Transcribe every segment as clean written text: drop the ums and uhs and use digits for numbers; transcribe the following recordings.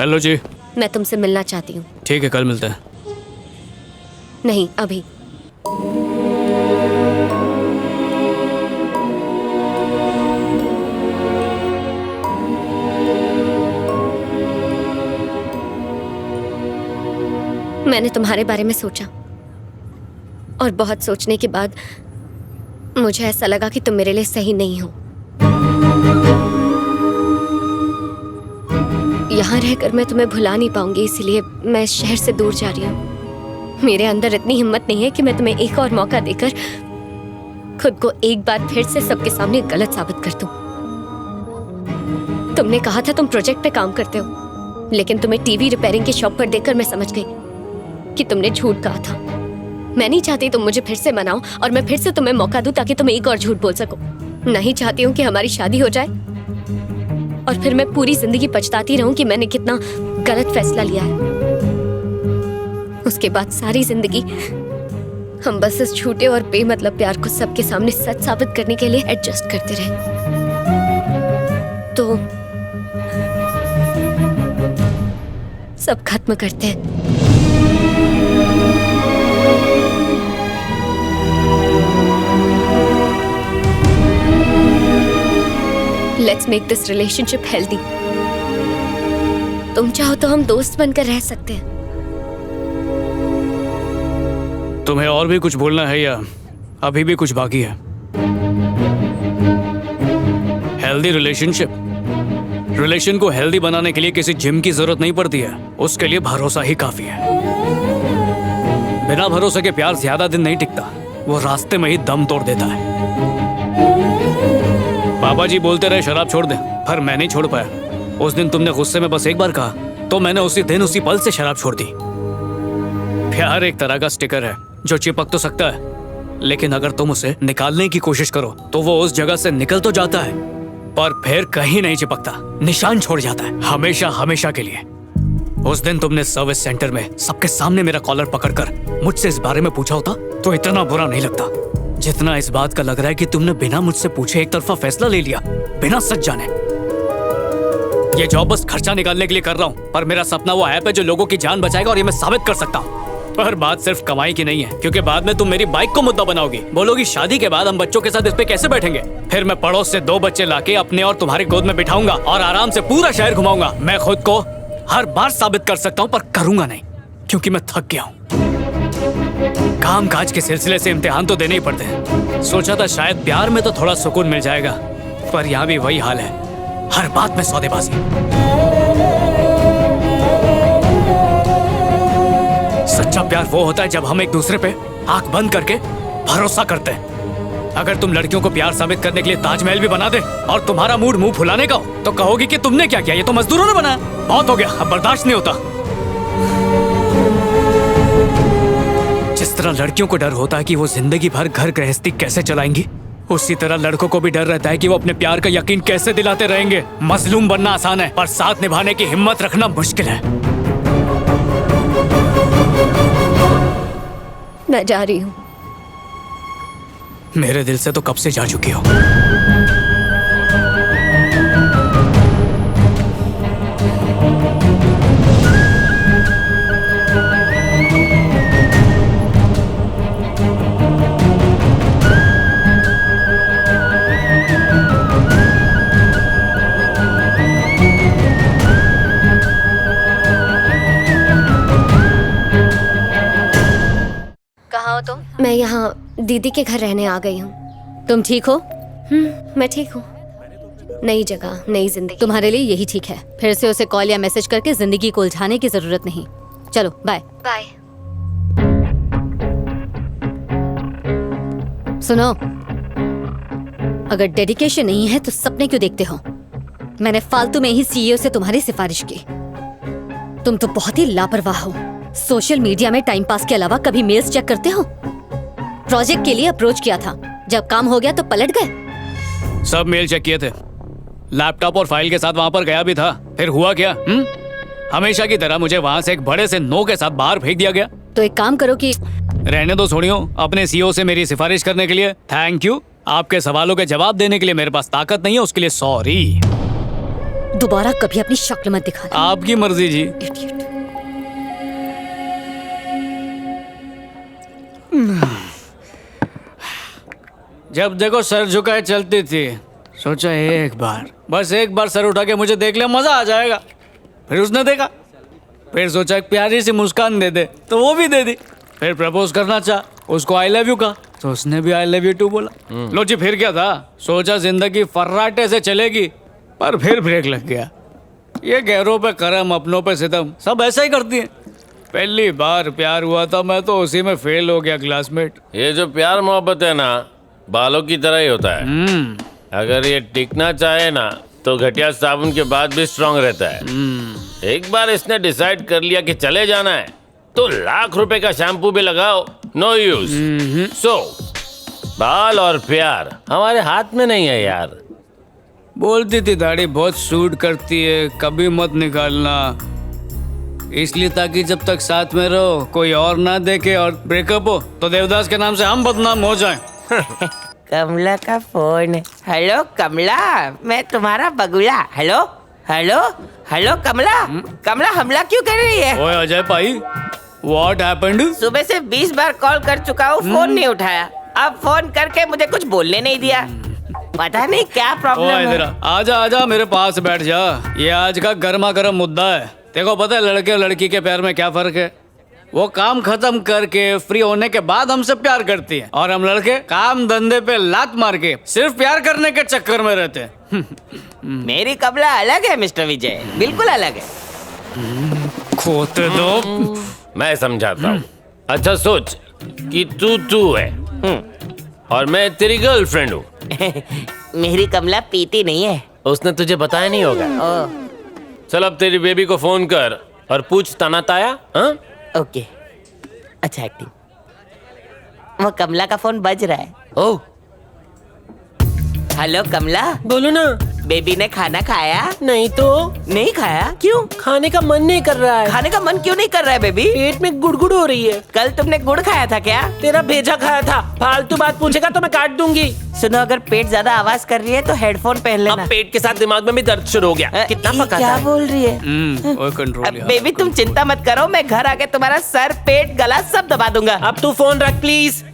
Hello जी। मैं तुमसे मिलना चाहती हूँ। ठीक है, कल मिलते हैं। नहीं, अभी। मैंने तुम्हारे बारे में सोचा और बहुत सोचने के बाद मुझे ऐसा लगा कि तुम मेरे लिए सही नहीं हो। यहाँ रहकर मैं तुम्हें भुला नहीं पाऊंगी, इसीलिए मैं इस शहर से दूर जा रही हूँ। मेरे अंदर इतनी हिम्मत नहीं है कि मैं तुम्हें एक और मौका देकर खुद को एक बार फिर से सबके सामने गलत साबित कर दूं। तुमने कहा था तुम प्रोजेक्ट पे काम करते हो, लेकिन तुम्हें टीवी रिपेयरिंग की शॉप पर देखकर मैं समझ गई कि तुमने झूठ कहा था। मैं नहीं चाहती तुम मुझे फिर से मनाओ और मैं फिर से तुम्हें मौका दूं ताकि तुम एक और झूठ बोल सको। नहीं चाहती हूँ कि हमारी शादी हो जाए और फिर मैं पूरी जिंदगी पछताती रहूं कि मैंने कितना गलत फैसला लिया है। उसके बाद सारी जिंदगी हम बस इस झूठे और बेमतलब प्यार को सबके सामने सच साबित करने के लिए एडजस्ट करते रहे। तो सब खत्म करते हैं। Let's make this relationship healthy. तुम चाहो तो हम दोस्त बनकर रह सकते हैं। तुम्हें और भी कुछ बोलना है या अभी भी कुछ बाकी है? हेल्दी रिलेशन को हेल्दी बनाने के लिए किसी जिम की जरूरत नहीं पड़ती है, उसके लिए भरोसा ही काफी है। बिना भरोसे के प्यार ज्यादा दिन नहीं टिकता, वो रास्ते में ही दम तोड़ देता है। पापा जी बोलते रहे शराब छोड़ दे, पर मैं नहीं छोड़ पाया। उस दिन तुमने गुस्से में बस एक बार कहा तो मैंने उसी दिन उसी पल से शराब छोड़ दी। प्यार एक तरह का स्टिकर है जो चिपक तो सकता है, लेकिन अगर तुम उसे निकालने की कोशिश करो तो वो उस जगह से निकल तो जाता है, पर फिर कहीं नहीं चिपकता, निशान छोड़ जाता है, हमेशा हमेशा के लिए। उस दिन तुमने सर्विस सेंटर में सबके सामने मेरा कॉलर पकड़कर मुझसे इस बारे में पूछा होता तो इतना बुरा नहीं लगता जितना इस बात का लग रहा है कि तुमने बिना मुझसे पूछे एक तरफा फैसला ले लिया, बिना सच जाने। ये जॉब बस खर्चा निकालने के लिए कर रहा हूँ, पर मेरा सपना वो ऐप है जो लोगों की जान बचाएगा और ये मैं साबित कर सकता हूँ। पर बात सिर्फ कमाई की नहीं है, क्योंकि बाद में तुम मेरी बाइक को मुद्दा बनाओगी, बोलोगी शादी के बाद हम बच्चों के साथ इस पे कैसे बैठेंगे। फिर मैं पड़ोस से 2 बच्चे लाके अपने और तुम्हारी गोद में बिठाऊंगा और आराम से पूरा शहर घुमाऊंगा। मैं खुद को हर बार साबित कर सकता हूँ, पर करूंगा नहीं, क्योंकि मैं थक गया हूँ। काम काज के सिलसिले से इम्तिहान तो देने ही पड़ते हैं। सोचा था शायद प्यार में तो थोड़ा सुकून मिल जाएगा, पर यहाँ भी वही हाल है, हर बात में सौदेबाजी। सच्चा प्यार वो होता है जब हम एक दूसरे पे आंख बंद करके भरोसा करते हैं। अगर तुम लड़कियों को प्यार साबित करने के लिए ताजमहल भी बना दे और तुम्हारा मूड मुंह फुलाने का हो तो कहोगी कि तुमने क्या किया, ये तो मजदूरों ने बनाया। बहुत हो गया, अब बर्दाश्त नहीं होता। जिस तरह लड़कियों को डर होता है कि वो जिंदगी भर घर गृहस्थी कैसे चलाएंगी, उसी तरह लड़कों को भी डर रहता है कि वो अपने प्यार का यकीन कैसे दिलाते रहेंगे। मजलूम बनना आसान है, पर साथ निभाने की हिम्मत रखना मुश्किल है। मैं जा रही हूँ। मेरे दिल से तो कब से जा चुकी हो। कहाँ हो तुम? मैं यहाँ दीदी के घर रहने आ गई हूँ। तुम ठीक हो? मैं ठीक हूँ। नई जगह, नई जिंदगी। तुम्हारे लिए यही ठीक है। फिर से उसे कॉल या मैसेज करके जिंदगी को उलझाने की जरूरत नहीं। चलो बाय। बाय। सुनो, अगर डेडिकेशन नहीं है तो सपने क्यों देखते हो? मैंने फालतू में ही सीईओ से तुम्हारी सिफारिश की। तुम तो बहुत ही लापरवाह हो। सोशल मीडिया में टाइम पास के अलावा कभी मेल्स चेक करते हो? प्रोजेक्ट के लिए अप्रोच किया था, जब काम हो गया तो पलट गए। सब मेल चेक किए थे, लैपटॉप और फाइल के साथ वहां पर गया भी था। फिर हुआ क्या? हमेशा की तरह मुझे वहां से एक बड़े से नो के साथ बाहर फेंक दिया गया। तो एक काम करो कि रहने दो छोड़ियो अपने सीईओ से मेरी सिफारिश करने के लिए थैंक यू। आपके सवालों के जवाब देने के लिए मेरे पास ताकत नहीं है, उसके लिए सॉरी। दोबारा कभी अपनी शक्ल मत दिखाना। आपकी मर्जी जी। Idiot. जब देखो सर झुकाए चलती थी, सोचा बस एक बार सर उठा के मुझे देख ले, मजा आ जाएगा। फिर उसने देखा, फिर सोचा एक प्यारी सी मुस्कान दे दे, तो वो भी दे दी। फिर प्रपोज करना चाहा, उसको आई लव यू कहा, तो उसने भी आई लव यू टू बोला। लो जी, फिर क्या था, सोचा जिंदगी फर्राटे से चलेगी, पर फिर ब्रेक लग गया। ये गैरों पे करम, अपनों पे सितम, सब ऐसा ही करती है। पहली बार प्यार हुआ था, मैं तो उसी में फेल हो गया क्लासमेट। ये जो प्यार मोहब्बत है ना, बालों की तरह ही होता है। अगर ये टिकना चाहे ना, तो घटिया साबुन के बाद भी स्ट्रांग रहता है। एक बार इसने डिसाइड कर लिया कि चले जाना है, तो लाख रुपए का शैम्पू भी लगाओ, नो यूज। सो बाल और प्यार हमारे हाथ में नहीं है यार। बोलती थी दाढ़ी बहुत सूट करती है, कभी मत निकालना, इसलिए ताकि जब तक साथ में रहो कोई और ना देखे और ब्रेकअप हो तो देवदास के नाम से हम बदनाम हो जाएं। कमला का फोन। हेलो कमला, मैं तुम्हारा बगुला। हेलो हेलो हेलो कमला। कमला हमला क्यों कर रही है? ओए अजय भाई, व्हाट हैपेंड? सुबह से 20 बार कॉल कर चुका हूँ, फोन नहीं उठाया। अब फोन करके मुझे कुछ बोलने नहीं दिया। पता नहीं क्या प्रॉब्लम है। आजा आजा मेरे पास बैठ जा, ये आज का गर्मा गर्म मुद्दा है। देखो पता है लड़के और लड़की के प्यार में क्या फर्क है? वो काम खत्म करके फ्री होने के बाद हमसे प्यार करती है, और हम लड़के काम धंधे पे लात मार के सिर्फ प्यार करने के चक्कर में रहते हैं। मेरी कमला अलग है मिस्टर विजय, बिल्कुल अलग है। खोते दो। मैं समझाता हूँ। अच्छा सोच कि तू है और मैं तेरी गर्लफ्रेंड हूँ। मेरी कमला पीती नहीं है। उसने तुझे बताया नहीं होगा। चल अब तेरी बेबी को फोन कर और पूछ ताना ताया। हाँ? ओके, अच्छा एक्टिंग। वो कमला का फोन बज रहा है। ओह, हेलो कमला, बोलो ना। बेबी ने खाना खाया? नहीं तो। नहीं खाया? क्यों? खाने का मन नहीं कर रहा है। खाने का मन क्यों नहीं कर रहा है बेबी? पेट में गुड़गुड़ हो रही है। कल तुमने गुड़ खाया था क्या? तेरा भेजा खाया था। फालतू बात पूछेगा तो मैं काट दूंगी। सुनो, अगर पेट ज्यादा आवाज कर रही है तो हेडफोन पहन लेना। अब पेट के साथ दिमाग में भी दर्द शुरू हो गया। कितना ये पका क्या था? बोल रही है? कंट्रोल। बेबी तुम चिंता मत करो, मैं घर आके तुम्हारा सर, पेट, गला सब दबा दूंगा। अब तू फोन रख प्लीज।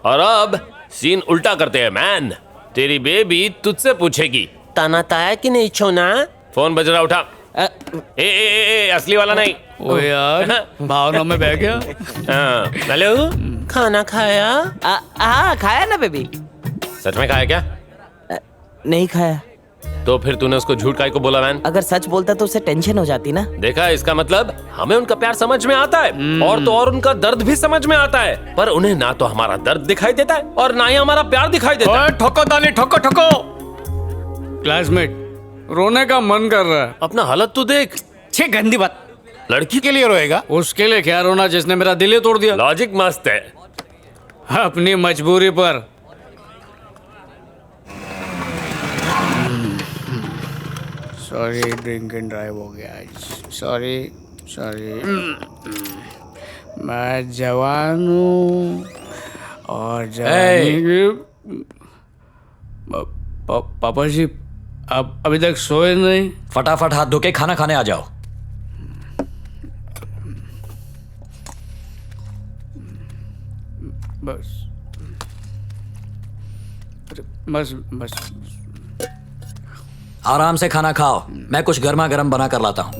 और अब सीन उल्टा करते हैं मैन। तेरी बेबी तुझसे पूछेगी ताना ताया कि नहीं छोना। फोन बज रहा, उठा। ए, असली वाला नहीं। ओ यार, भावना में बह गया। हाँ, हेलो, खाना खाया? हाँ खाया ना बेबी। सच में खाया क्या? नहीं खाया। तो फिर तूने उसको झूठ काहे को बोला मैन? अगर सच बोलता तो उसे टेंशन हो जाती ना। देखा, इसका मतलब हमें उनका प्यार समझ में आता है, और तो और उनका दर्द भी समझ में आता है, पर उन्हें ना तो हमारा दर्द दिखाई देता है और ना ही हमारा प्यार दिखाई देता है। ठोको ताली, ठोको ठोको। क्लासमेट, रोने का मन कर रहा है। अपना हालत तो देख। छे गंदी बात। लड़की के लिए रोएगा? उसके लिए क्या रोना जिसने मेरा दिल ही तोड़ दिया। लॉजिक मस्त है। अपनी मजबूरी पर। सॉरी, ड्रिंक एंड ड्राइव हो गया आज। सॉरी। मैं जवान हूँ और जवानी की। पापा जी, आप अभी तक सोए नहीं? फटाफट हाथ धो के खाना खाने आ जाओ। बस आराम से खाना खाओ, मैं कुछ गर्मा गर्म बना कर लाता हूँ।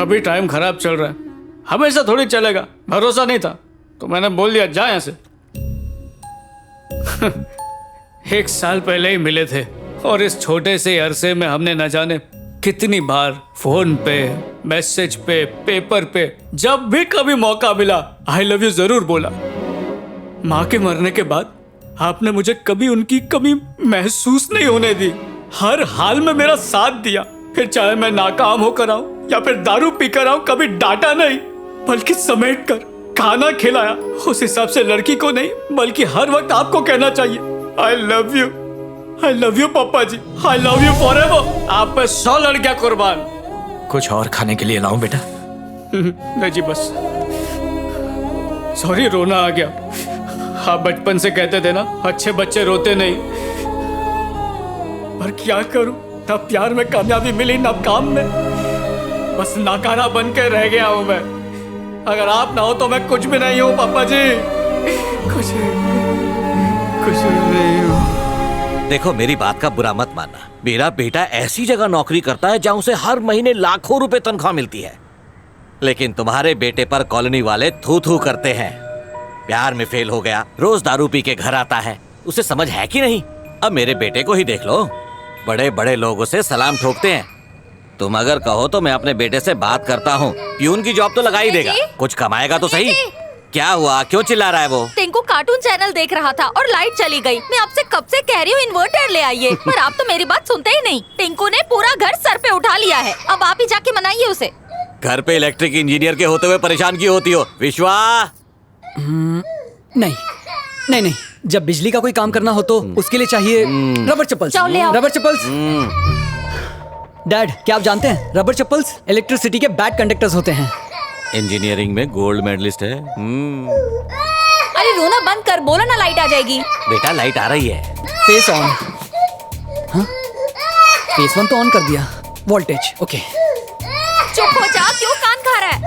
अभी टाइम खराब चल रहा है, हमेशा थोड़ी चलेगा। भरोसा नहीं था तो मैंने बोल दिया जा यहाँ से। 1 साल पहले ही मिले थे और इस छोटे से अरसे में हमने न जाने कितनी बार फोन पे, मैसेज पे, पेपर पे, जब भी कभी मौका मिला आई लव यू जरूर बोला। माँ के मरने के बाद आपने मुझे कभी उनकी कमी महसूस नहीं होने दी। हर हाल में मेरा साथ दिया, फिर चाहे मैं नाकाम होकर आऊं या फिर दारू पीकर आऊं, कभी डांटा नहीं बल्कि समेट कर खाना खिलाया। उस हिसाब से लड़की को नहीं बल्कि हर वक्त आपको कहना चाहिए I love you. I love you पापा जी, आई लव यू फॉरएवर। आप पे 100 लड़कियां कुर्बान। कुछ और खाने के लिए लाऊं बेटा? नहीं जी बस। सॉरी, रोना आ गया। आप बचपन से कहते थे ना, अच्छे बच्चे रोते नहीं। पर क्या करूं, ना प्यार में कामयाबी मिली ना काम में। बस नाकारा बन के रह गया हूं मैं। अगर आप ना हो तो मैं कुछ भी नहीं हूं पापा जी, कुछ नहीं हूं। देखो, मेरी बात का बुरा मत मानना। मेरा बेटा ऐसी जगह नौकरी करता है जहां उसे हर महीने लाखों रुपए तनख्वाह मिलती है, लेकिन तुम्हारे बेटे पर कॉलोनी वाले थू थू करते हैं। प्यार में फेल हो गया, रोज दारू पी के घर आता है। उसे समझ है कि नहीं? अब मेरे बेटे को ही देख लो, बड़े बड़े लोग उसे सलाम ठोकते हैं। तुम अगर कहो तो मैं अपने बेटे से बात करता हूँ। प्यून की जॉब तो लगा ही देगा, कुछ कमाएगा तो सही। क्या हुआ, क्यों चिल्ला रहा है वो? टिंकू कार्टून चैनल देख रहा था और लाइट चली गई। मैं आपसे कब से कह रही हूँ इन्वर्टर ले आइए, पर आप तो मेरी बात सुनते ही नहीं। टिंकू ने पूरा घर सर पे उठा लिया है, अब आप ही जाके मनाइए उसे। घर पे इलेक्ट्रिक इंजीनियर के होते हुए परेशान क्यों होती हो विश्वा? नहीं नहीं नहीं, जब बिजली का कोई काम करना हो तो उसके लिए चाहिए रबर चप्पल्स। जाओ ले आओ। रबर चप्पल्स। डैड, क्या आप जानते हैं रबर चप्पल्स इलेक्ट्रिसिटी के बैड कंडक्टर्स होते हैं। इंजीनियरिंग में गोल्ड मेडलिस्ट है। अरे रोना बंद कर, बोलो ना लाइट आ जाएगी। बेटा लाइट आ रही है। Face on. हाँ, फेस 1 तो ऑन कर दिया। Voltage okay. चुप हो जा, क्यों कान खा रहा है?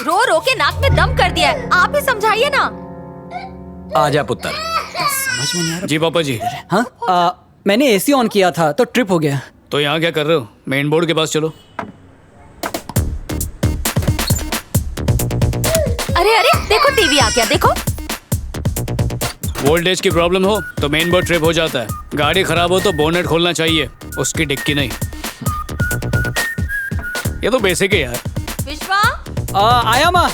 रो रो के नाक में दम कर दिया है, आप ही समझाइए ना। आजा पुत्र। समझ में नहीं आ रहा। जी पापा जी। हाँ, मैंने एसी ऑन किया था तो ट्रिप हो गया। तो यहाँ क्या कर रहे हो? मेन बोर्ड के पास चलो। अरे अरे देखो, टीवी आ गया, देखो। वोल्टेज की प्रॉब्लम हो तो मेन बोर्ड ट्रिप हो जाता है। गाड़ी खराब हो तो बोनेट खोलना चाहिए, उसकी डिक्की नहीं। ये तो बेसिक है यार। विश्वा, आया माँ।